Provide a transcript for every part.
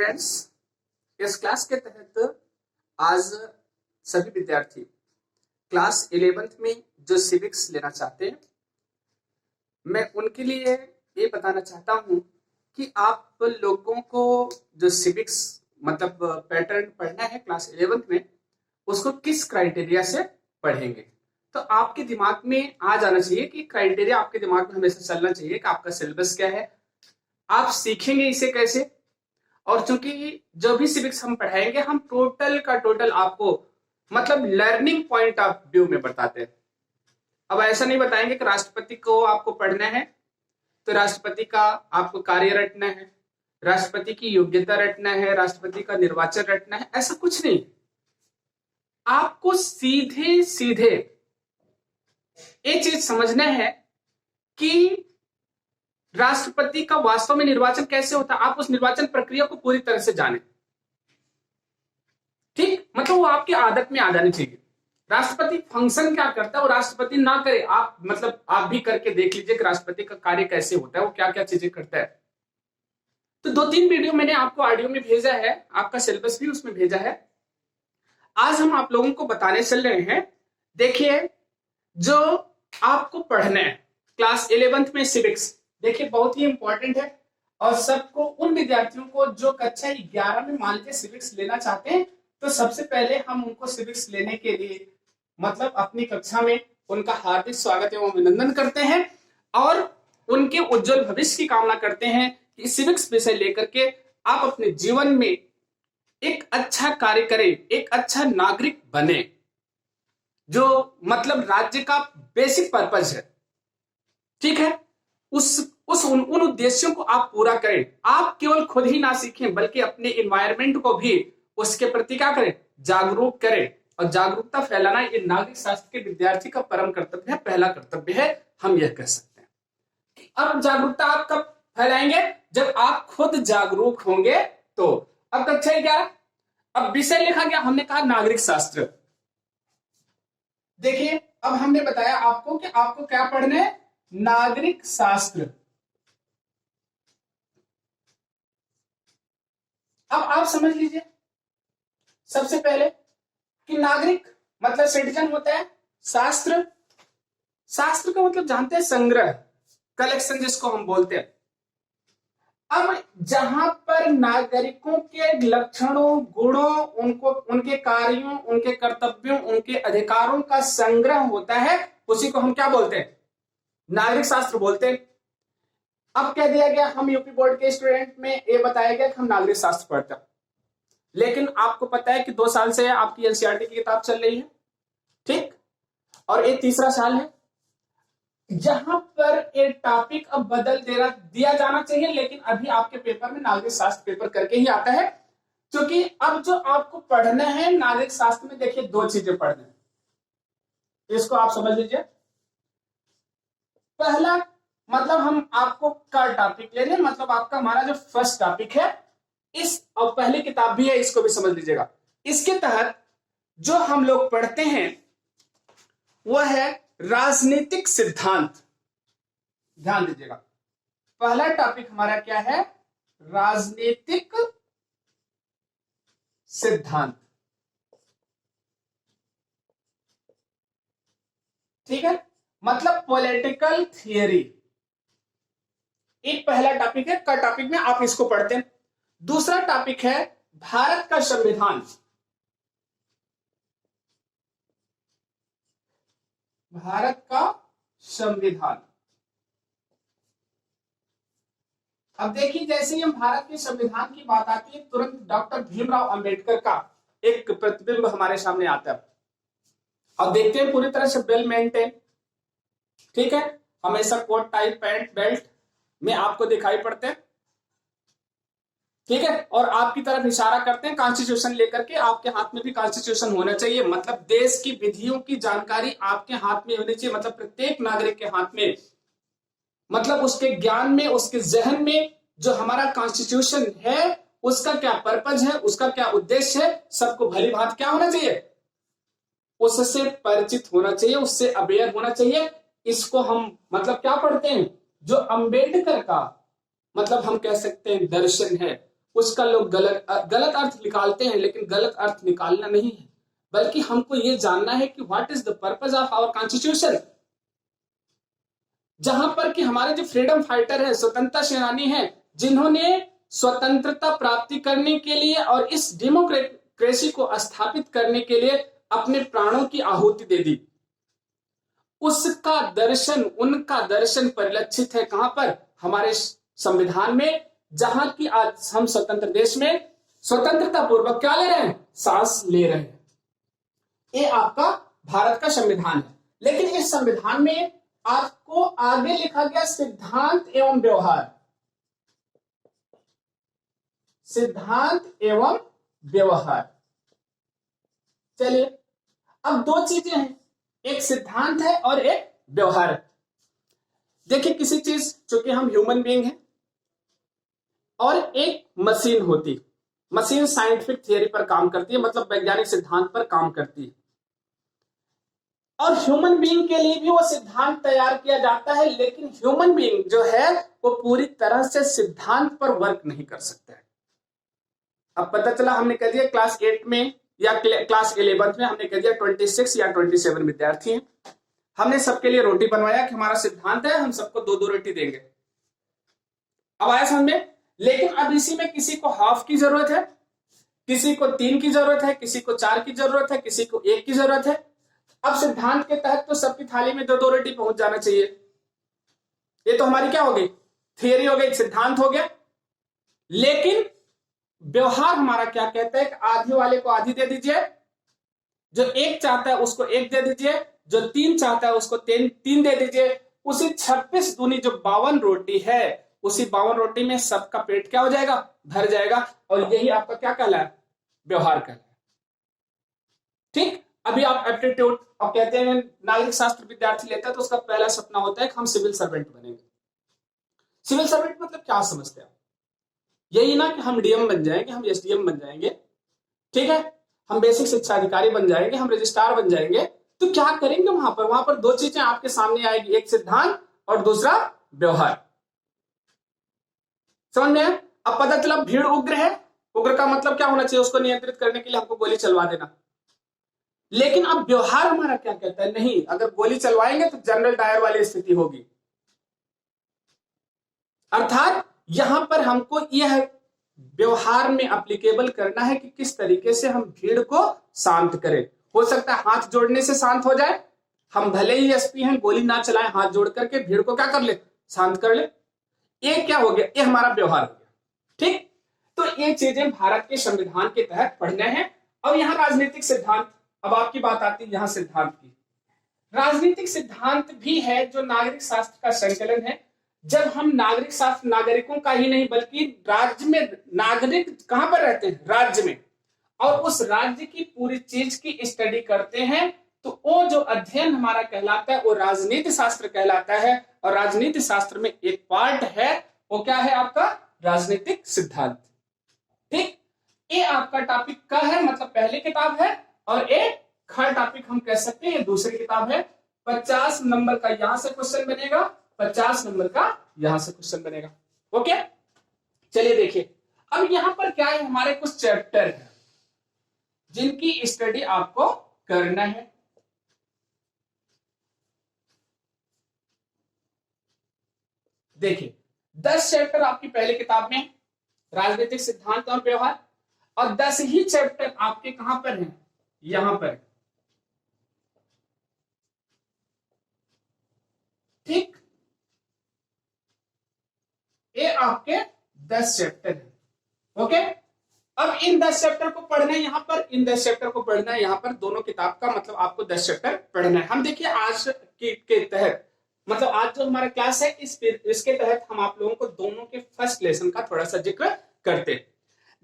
Friends, इस class के तहत आज सभी विद्यार्थी क्लास 11th में जो सिविक्स लेना चाहते हैं, मैं उनके लिए ये बताना चाहता हूं कि आप लोगों को जो सिविक्स मतलब पैटर्न पढ़ना है क्लास 11th में, उसको किस क्राइटेरिया से पढ़ेंगे। तो आपके दिमाग में आ जाना चाहिए कि क्राइटेरिया आपके दिमाग में हमेशा चलना चाहिए कि आपका सिलेबस क्या है, आप सीखेंगे इसे कैसे। और चूंकि जो भी सिविक्स हम पढ़ाएंगे, हम टोटल का टोटल आपको मतलब लर्निंग पॉइंट ऑफ व्यू में बताते हैं। अब ऐसा नहीं बताएंगे कि राष्ट्रपति को आपको पढ़ना है तो राष्ट्रपति का आपको कार्य रटना है, राष्ट्रपति की योग्यता रटना है, राष्ट्रपति का निर्वाचन रटना है, ऐसा कुछ नहीं। आपको सीधे सीधे ये चीज समझना है कि राष्ट्रपति का वास्तव में निर्वाचन कैसे होता है। आप उस निर्वाचन प्रक्रिया को पूरी तरह से जाने, ठीक, मतलब वो आपकी आदत में आ जानी चाहिए। राष्ट्रपति फंक्शन क्या करता है वो राष्ट्रपति ना करे, आप मतलब आप भी करके देख लीजिए कि राष्ट्रपति का कार्य कैसे होता है, वो क्या क्या चीजें करता है। तो 2-3 वीडियो मैंने आपको ऑडियो में भेजा है, आपका सिलेबस भी उसमें भेजा है। आज हम आप लोगों को बताने चल रहे हैं। देखिए, जो आपको पढ़ना है क्लास 11th में सिविक्स, देखिए बहुत ही इंपॉर्टेंट है। और सबको, उन विद्यार्थियों को जो कक्षा 11 में मान लीजिए सिविक्स लेना चाहते हैं, तो सबसे पहले हम उनको सिविक्स लेने के लिए मतलब अपनी कक्षा में उनका हार्दिक स्वागत एवं अभिनंदन करते हैं और उनके उज्जवल भविष्य की कामना करते हैं कि सिविक्स विषय लेकर के आप अपने जीवन में एक अच्छा कार्य करें, एक अच्छा नागरिक बने, जो मतलब राज्य का बेसिक पर्पज है, ठीक है। उन उद्देश्यों को आप पूरा करें। आप केवल खुद ही ना सीखें बल्कि अपने एनवायरनमेंट को भी उसके प्रति क्या करें, जागरूक करें। और जागरूकता फैलाना ये नागरिक शास्त्र के विद्यार्थी का परम कर्तव्य है, पहला कर्तव्य है, हम यह कह सकते हैं। अब जागरूकता आप कब फैलाएंगे, जब आप खुद जागरूक होंगे। तो अब कक्षा 11, अब विषय लिखा गया, हमने कहा नागरिक शास्त्र। देखिए, अब हमने बताया आपको कि आपको क्या पढ़ना है, नागरिक शास्त्र। अब आप समझ लीजिए सबसे पहले कि नागरिक मतलब सिटीजन होता है, शास्त्र, शास्त्र का मतलब जानते हैं संग्रह, कलेक्शन जिसको हम बोलते हैं। अब जहां पर नागरिकों के लक्षणों, गुणों, उनको, उनके कार्यों, उनके कर्तव्यों, उनके अधिकारों का संग्रह होता है, उसी को हम क्या बोलते हैं, नागरिक शास्त्र बोलते हैं। अब कह दिया गया, हम यूपी बोर्ड के स्टूडेंट में ये बताया गया कि हम नागरिक शास्त्र पढ़ते हैं, लेकिन आपको पता है कि 2 साल से आपकी एनसीईआरटी की किताब चल रही है, ठीक, और ये तीसरा साल है जहां पर एक टॉपिक अब बदल दिया जाना चाहिए, लेकिन अभी आपके पेपर में नागरिक शास्त्र पेपर करके ही आता है। क्योंकि अब जो आपको पढ़ना है नागरिक शास्त्र में, देखिए 2 चीजें पढ़ना है, इसको आप समझ लीजिए। पहला मतलब हम आपको का टॉपिक ले लें, मतलब आपका हमारा जो फर्स्ट टॉपिक है, इस और पहली किताब भी है, इसको भी समझ लीजिएगा। इसके तहत जो हम लोग पढ़ते हैं वह है राजनीतिक सिद्धांत। ध्यान दीजिएगा, पहला टॉपिक हमारा क्या है, राजनीतिक सिद्धांत, ठीक है, मतलब पॉलिटिकल थियरी। एक पहला टॉपिक है, का टॉपिक में आप इसको पढ़ते हैं। दूसरा टॉपिक है भारत का संविधान। भारत का संविधान। अब देखिए, जैसे ही हम भारत के संविधान की बात आती है, तुरंत डॉक्टर भीमराव अंबेडकर का एक प्रतिबिंब हमारे सामने आता है। अब देखते हैं पूरी तरह से वेल मेंटेन, ठीक है, हमेशा कोट टाई पैंट बेल्ट में आपको दिखाई पड़ते हैं, ठीक है, और आपकी तरफ इशारा करते हैं कॉन्स्टिट्यूशन लेकर के। आपके हाथ में भी कॉन्स्टिट्यूशन होना चाहिए, मतलब देश की विधियों की जानकारी आपके हाथ में होनी चाहिए, मतलब प्रत्येक नागरिक के हाथ में, मतलब उसके ज्ञान में, उसके जहन में जो हमारा कॉन्स्टिट्यूशन है उसका क्या पर्पज है, उसका क्या उद्देश्य है, सबको भली भांति क्या होना चाहिए, उससे परिचित होना चाहिए, उससे अवेयर होना चाहिए। इसको हम मतलब क्या पढ़ते हैं, जो अंबेडकर का मतलब हम कह सकते हैं दर्शन है, उसका लोग गलत अर्थ निकालते हैं, लेकिन गलत अर्थ निकालना नहीं है, बल्कि हमको ये जानना है कि what is the purpose of our constitution. जहां पर कि हमारे जो फ्रीडम फाइटर है, स्वतंत्रता सेनानी है, जिन्होंने स्वतंत्रता प्राप्ति करने के लिए और इस डेमोक्रेसी को स्थापित करने के लिए अपने प्राणों की आहुति दे दी, उसका दर्शन, उनका दर्शन परिलक्षित है कहां पर? हमारे संविधान में, जहां की आज हम स्वतंत्र देश में स्वतंत्रता पूर्वक क्या ले रहे हैं? सांस ले रहे हैं। ये आपका भारत का संविधान है। लेकिन इस संविधान में आपको आगे लिखा गया सिद्धांत एवं व्यवहार, सिद्धांत एवं व्यवहार। चलिए, अब दो चीजें हैं, एक सिद्धांत है और एक व्यवहार है। देखिए, किसी चीज, चूंकि हम ह्यूमन बीइंग हैं और एक मशीन होती, मशीन साइंटिफिक थियरी पर काम करती है, मतलब वैज्ञानिक सिद्धांत पर काम करती है, और ह्यूमन बीइंग के लिए भी वो सिद्धांत तैयार किया जाता है, लेकिन ह्यूमन बीइंग जो है वो पूरी तरह से सिद्धांत पर वर्क नहीं कर सकता है। अब पता चला, हमने कह दिया क्लास 8 में या क्लास 11 में हमने कह दिया 26 या 27 विद्यार्थी हैं, हमने सबके लिए रोटी बनवाया कि हमारा सिद्धांत है, हम सबको 2-2 रोटी देंगे। अब आया समझ में? लेकिन अब इसी में किसी को हाफ की जरूरत है, किसी को 3 की जरूरत है, किसी को 4 की जरूरत है, किसी को 1 की जरूरत है। अब सिद्धांत के तहत तो सबकी थाली में 2-2 रोटी पहुंच जाना चाहिए। ये तो हमारी क्या हो गई? थियरी हो गई, सिद्धांत हो गया। लेकिन व्यवहार हमारा क्या कहता है कि आधी वाले को आधी दे दीजिए, जो 1 चाहता है उसको 1 दे दीजिए, जो 3 चाहता है उसको 3 दे दीजिए। उसी 26 दूनी जो 52 रोटी है, उसी 52 रोटी में सबका पेट क्या हो जाएगा? भर जाएगा। और यही आपका क्या कहलाए? व्यवहार कहलाए। ठीक। अभी आप एप्टीट्यूड, आप कहते हैं नागरिक शास्त्र विद्यार्थी लेता है तो उसका पहला सपना होता है कि हम सिविल सर्वेंट बनेंगे। सिविल सर्वेंट मतलब क्या समझते हैं? यही ना कि हम डीएम बन जाएंगे, हम एसडीएम बन जाएंगे, ठीक है, हम बेसिक शिक्षा अधिकारी बन जाएंगे, हम रजिस्ट्रार बन जाएंगे। तो क्या करेंगे वहां पर? वहां पर 2 चीजें आपके सामने आएगी, एक सिद्धांत और दूसरा व्यवहार। समझ में? अब पता चला भीड़ उग्र है, उग्र का मतलब क्या होना चाहिए? उसको नियंत्रित करने के लिए हमको गोली चलवा देना। लेकिन अब व्यवहार हमारा क्या कहता है? नहीं, अगर गोली चलवाएंगे तो जनरल डायर वाली स्थिति होगी। अर्थात यहां पर हमको यह व्यवहार में एप्लीकेबल करना है कि किस तरीके से हम भीड़ को शांत करें। हो सकता है हाथ जोड़ने से शांत हो जाए, हम भले ही एसपी हैं, गोली ना चलाएं, हाथ जोड़ करके भीड़ को क्या कर ले? शांत कर ले। ये क्या हो गया? ये हमारा व्यवहार हो गया। ठीक। तो ये चीजें भारत के संविधान के तहत पढ़ने हैं। अब यहां राजनीतिक सिद्धांत, अब आपकी बात आती है यहां सिद्धांत की। राजनीतिक सिद्धांत भी है जो नागरिक शास्त्र का संकलन है। जब हम नागरिक शास्त्र, नागरिकों का ही नहीं बल्कि राज्य में, नागरिक कहां पर रहते हैं? राज्य में, और उस राज्य की पूरी चीज की स्टडी करते हैं, तो वो जो अध्ययन हमारा कहलाता है वो राजनीति शास्त्र कहलाता है। और राजनीति शास्त्र में एक पार्ट है, वो क्या है आपका? राजनीतिक सिद्धांत। ठीक। ये आपका टॉपिक का है, मतलब पहली किताब है, और एक खा टॉपिक हम कह सकते हैं दूसरी किताब है। 50 नंबर का यहां से क्वेश्चन बनेगा, 50 नंबर का यहां से क्वेश्चन बनेगा। ओके, चलिए देखिए, अब यहां पर क्या है? हमारे कुछ चैप्टर हैं जिनकी स्टडी आपको करना है। देखिए, 10 चैप्टर आपकी पहली किताब में, राजनीतिक सिद्धांत और व्यवहार, और 10 ही चैप्टर आपके कहां पर हैं? यहां पर। ठीक। ये आपके 10 चैप्टर हैं। ओके, अब इन 10 चैप्टर को पढ़ना है यहां पर, इन 10 चैप्टर को पढ़ना है यहां पर। दोनों किताब का मतलब आपको 10 चैप्टर पढ़ना है। हम देखिए आज के तहत, मतलब आज जो हमारा क्लास है, इसके तहत हम आप लोगों को दोनों के फर्स्ट लेसन का थोड़ा सा जिक्र करते हैं।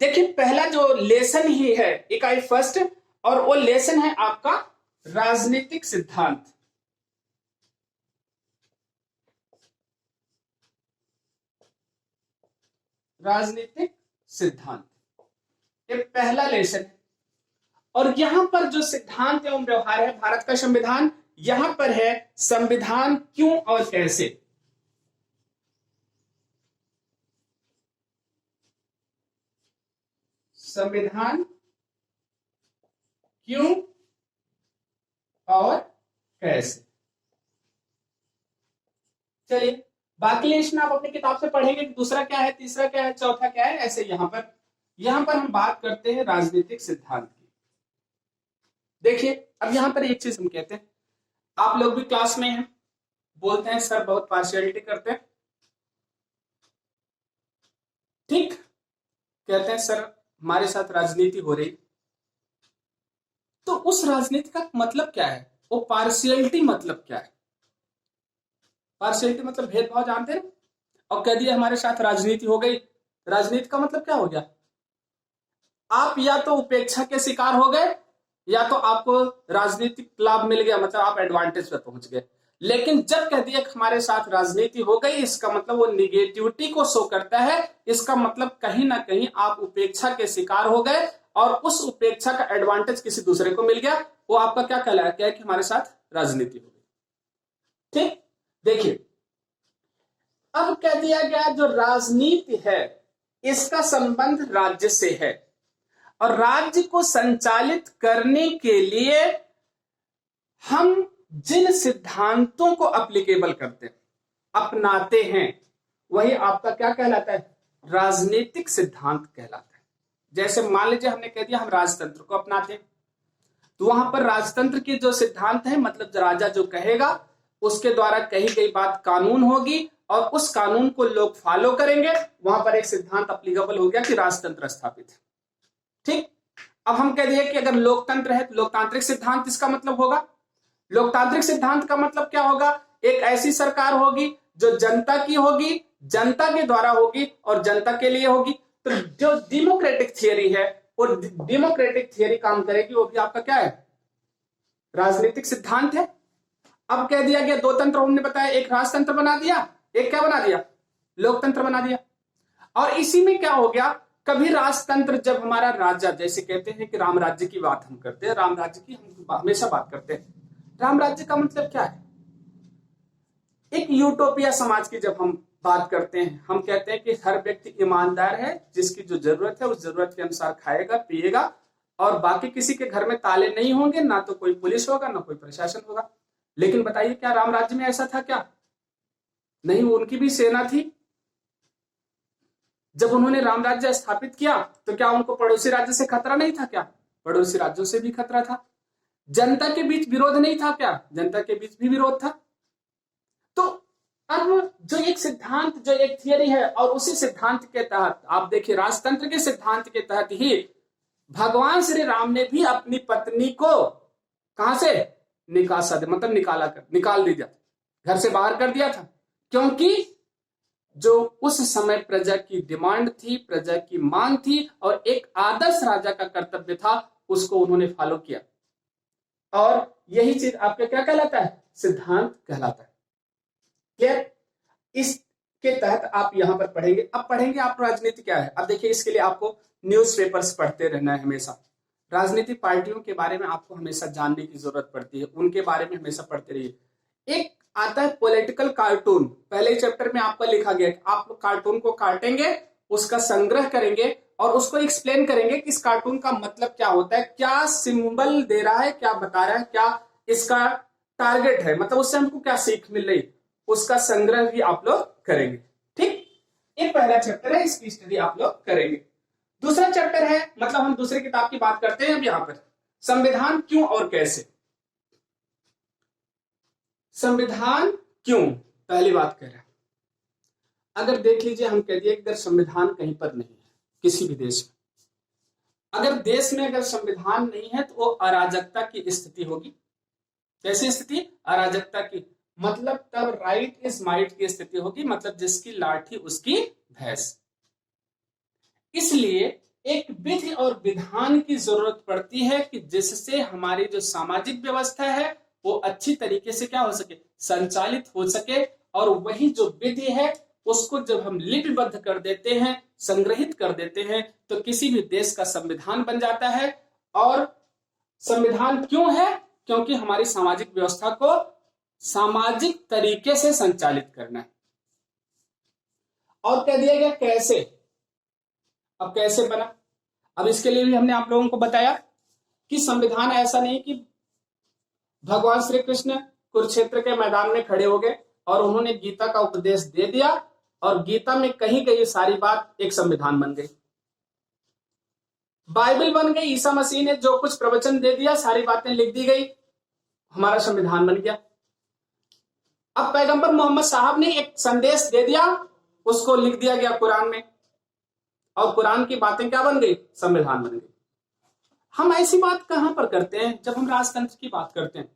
देखिए, पहला जो लेसन ही है, इकाई फर्स्ट, और वो लेसन है आपका राजनीतिक सिद्धांत। राजनीतिक सिद्धांत, ये पहला लेसन है। और यहां पर जो सिद्धांत एवं व्यवहार है, भारत का संविधान, यहां पर है संविधान क्यों और कैसे। संविधान क्यों और कैसे। चलिए बाकी लिस्ट में आप अपनी किताब से पढ़ेंगे कि दूसरा क्या है, तीसरा क्या है, चौथा क्या है। ऐसे यहां पर हम बात करते हैं राजनीतिक सिद्धांत की। देखिए अब यहां पर एक चीज हम कहते हैं, आप लोग भी क्लास में हैं, बोलते हैं सर बहुत पार्शियलिटी करते हैं, ठीक, कहते हैं सर हमारे साथ राजनीति हो रही, तो उस राजनीति का मतलब क्या है, वो पार्शियलिटी मतलब क्या है। पार्शियलिटी मतलब भेदभाव, जानते हैं। और कह दिया हमारे साथ राजनीति हो गई, राजनीति का मतलब क्या हो गया, आप या तो उपेक्षा के शिकार हो गए या तो आपको राजनीतिक लाभ मिल गया, मतलब आप एडवांटेज पर पहुंच गए। लेकिन जब कह दिया कि हमारे साथ राजनीति हो गई, इसका मतलब वो निगेटिविटी को शो करता है। इसका मतलब कहीं ना कहीं आप उपेक्षा के शिकार हो गए और उस उपेक्षा का एडवांटेज किसी दूसरे को मिल गया, वो आपका क्या कहलाया, क्या है कि हमारे साथ राजनीति हो गई। ठीक, देखिए अब कह दिया गया जो राजनीति है इसका संबंध राज्य से है, और राज्य को संचालित करने के लिए हम जिन सिद्धांतों को एप्लीकेबल करते हैं, अपनाते हैं, वही आपका क्या कहलाता है, राजनीतिक सिद्धांत कहलाता है। जैसे मान लीजिए हमने कह दिया हम राजतंत्र को अपनाते हैं, तो वहां पर राजतंत्र के जो सिद्धांत है, मतलब राजा जो कहेगा उसके द्वारा कही गई बात कानून होगी और उस कानून को लोग फॉलो करेंगे, वहां पर एक सिद्धांत एप्लीकेबल हो गया कि राजतंत्र स्थापित है। ठीक, अब हम कह दिए कि अगर लोकतंत्र है तो लोकतांत्रिक सिद्धांत इसका मतलब होगा। लोकतांत्रिक सिद्धांत का मतलब क्या होगा, एक ऐसी सरकार होगी जो जनता की होगी, जनता के द्वारा होगी और जनता के लिए होगी। तो जो डेमोक्रेटिक थियरी है वो डेमोक्रेटिक थियरी काम करेगी, वो भी आपका क्या है, राजनीतिक सिद्धांत है। अब कह दिया गया दो तंत्र हमने बताया, एक राजतंत्र बना दिया, एक क्या बना दिया, लोकतंत्र बना दिया। और इसी में क्या हो गया, कभी राजतंत्र जब हमारा राजा, जैसे कहते हैं कि राम राज्य की बात हम करते हैं, राम राज्य की हम हमेशा बात करते हैं। राम राज्य का मतलब क्या है, एक यूटोपिया समाज की जब हम बात करते हैं, हम कहते हैं कि हर व्यक्ति ईमानदार है, जिसकी जो जरूरत है उस जरूरत के अनुसार खाएगा पिएगा, और बाकी किसी के घर में ताले नहीं होंगे, ना तो कोई पुलिस होगा ना कोई प्रशासन होगा। लेकिन बताइए क्या राम राज्य में ऐसा था क्या, नहीं, उनकी भी सेना थी। जब उन्होंने राम राज्य स्थापित किया तो क्या उनको पड़ोसी राज्य से खतरा नहीं था क्या, पड़ोसी राज्यों से भी खतरा था। जनता के बीच विरोध नहीं था क्या, जनता के बीच भी विरोध था। तो अब जो एक सिद्धांत, जो एक थियरी है, और उसी सिद्धांत के तहत आप देखिए राजतंत्र के सिद्धांत के तहत ही भगवान श्री राम ने भी अपनी पत्नी को कहां से निकासा, मतलब निकाल दिया, घर से बाहर कर दिया था। क्योंकि जो उस समय प्रजा की डिमांड थी, प्रजा की मांग थी, और एक आदर्श राजा का कर्तव्य था, उसको उन्होंने फॉलो किया। और यही चीज आपका क्या कहलाता है, सिद्धांत कहलाता है। क्लियर, इसके तहत आप यहां पर पढ़ेंगे। अब पढ़ेंगे आप राजनीति क्या है। अब देखिए इसके लिए आपको न्यूज़पेपर्स पढ़ते रहना है हमेशा। राजनीतिक पार्टियों के बारे में आपको हमेशा जानने की जरूरत पड़ती है, उनके बारे में हमेशा पढ़ते रहिए। एक आता है पॉलिटिकल कार्टून, पहले चैप्टर में आपका लिखा गया कि आप लोग कार्टून को काटेंगे, उसका संग्रह करेंगे और उसको एक्सप्लेन करेंगे कि इस कार्टून का मतलब क्या होता है, क्या सिंबल दे रहा है, क्या बता रहा है, क्या इसका टारगेट है, मतलब उससे हमको क्या सीख मिल रही, उसका संग्रह भी आप लोग करेंगे। ठीक, एक पहला चैप्टर है, इसकी स्टडी आप लोग करेंगे। दूसरा चैप्टर है, मतलब हम दूसरी किताब की बात करते हैं अब यहां पर, संविधान क्यों और कैसे। संविधान क्यों, पहली बात कह रहे हैं, अगर देख लीजिए हम कह दिए अगर संविधान कहीं पर नहीं है किसी भी देश में, अगर देश में अगर संविधान नहीं है तो वो अराजकता की स्थिति होगी। कैसी स्थिति, अराजकता की, मतलब तब राइट इज माइट की स्थिति होगी, मतलब जिसकी लाठी उसकी भैंस। इसलिए एक विधि और विधान की जरूरत पड़ती है कि जिससे हमारी जो सामाजिक व्यवस्था है वो अच्छी तरीके से क्या हो सके, संचालित हो सके। और वही जो विधि है उसको जब हम लिपिबद्ध कर देते हैं, संग्रहित कर देते हैं, तो किसी भी देश का संविधान बन जाता है। और संविधान क्यों है, क्योंकि हमारी सामाजिक व्यवस्था को सामाजिक तरीके से संचालित करना है। और कह दिया गया कैसे, अब कैसे बना, अब इसके लिए भी हमने आप लोगों को बताया कि संविधान ऐसा नहीं कि भगवान श्री कृष्ण कुरुक्षेत्र के मैदान में खड़े हो गए और उन्होंने गीता का उपदेश दे दिया और गीता में कही गई सारी बात एक संविधान बन गई, बाइबल बन गई, ईसा मसीह ने जो कुछ प्रवचन दे दिया सारी बातें लिख दी गई, हमारा संविधान बन गया। अब पैगंबर मोहम्मद साहब ने एक संदेश दे दिया, उसको लिख दिया गया कुरान में और कुरान की बातें क्या बन गई, संविधान बन गई। हम ऐसी बात कहां पर करते हैं जब हम राजतंत्र की बात करते हैं,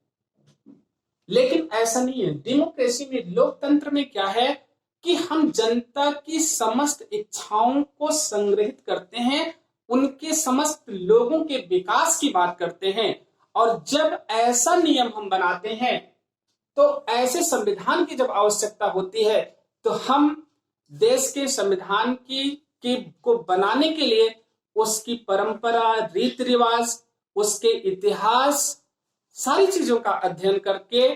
लेकिन ऐसा नहीं है। डेमोक्रेसी में, लोकतंत्र में क्या है कि हम जनता की समस्त इच्छाओं को संग्रहित करते हैं, उनके समस्त लोगों के विकास की बात करते हैं और जब ऐसा नियम हम बनाते हैं तो ऐसे संविधान की जब आवश्यकता होती है तो हम देश के संविधान को बनाने के लिए उसकी परंपरा, रीति रिवाज, उसके इतिहास, सारी चीजों का अध्ययन करके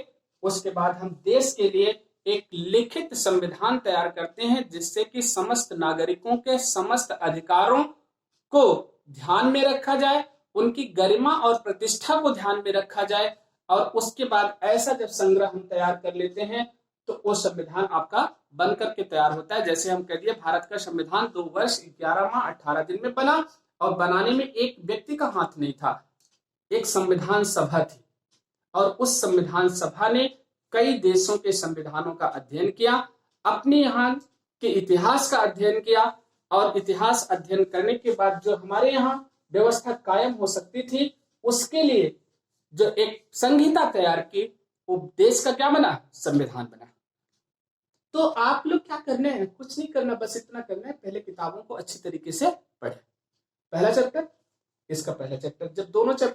उसके बाद हम देश के लिए एक लिखित संविधान तैयार करते हैं जिससे कि समस्त नागरिकों के समस्त अधिकारों को ध्यान में रखा जाए, उनकी गरिमा और प्रतिष्ठा को ध्यान में रखा जाए और उसके बाद ऐसा जब संग्रह हम तैयार कर लेते हैं तो वो संविधान आपका बन करके तैयार होता है। जैसे हम कह दिए भारत का संविधान 2 वर्ष 11 माह 18 दिन में बना और बनाने में एक व्यक्ति का हाथ नहीं था, एक संविधान सभा थी और उस संविधान सभा ने कई देशों के संविधानों का अध्ययन किया, अपने यहाँ के इतिहास का अध्ययन किया और इतिहास अध्ययन करने के बाद जो हमारे यहाँ व्यवस्था कायम हो सकती थी उसके लिए जो एक संहिता तैयार की, वो देश का क्या बना, संविधान बना। तो आप लोग क्या करने हैं, कुछ नहीं करना, बस इतना करना है, पहले किताबों को अच्छी तरीके से पढ़े। पहला चैप्टर, इसका पहला चैप्टर, जब दोनों चैप्टर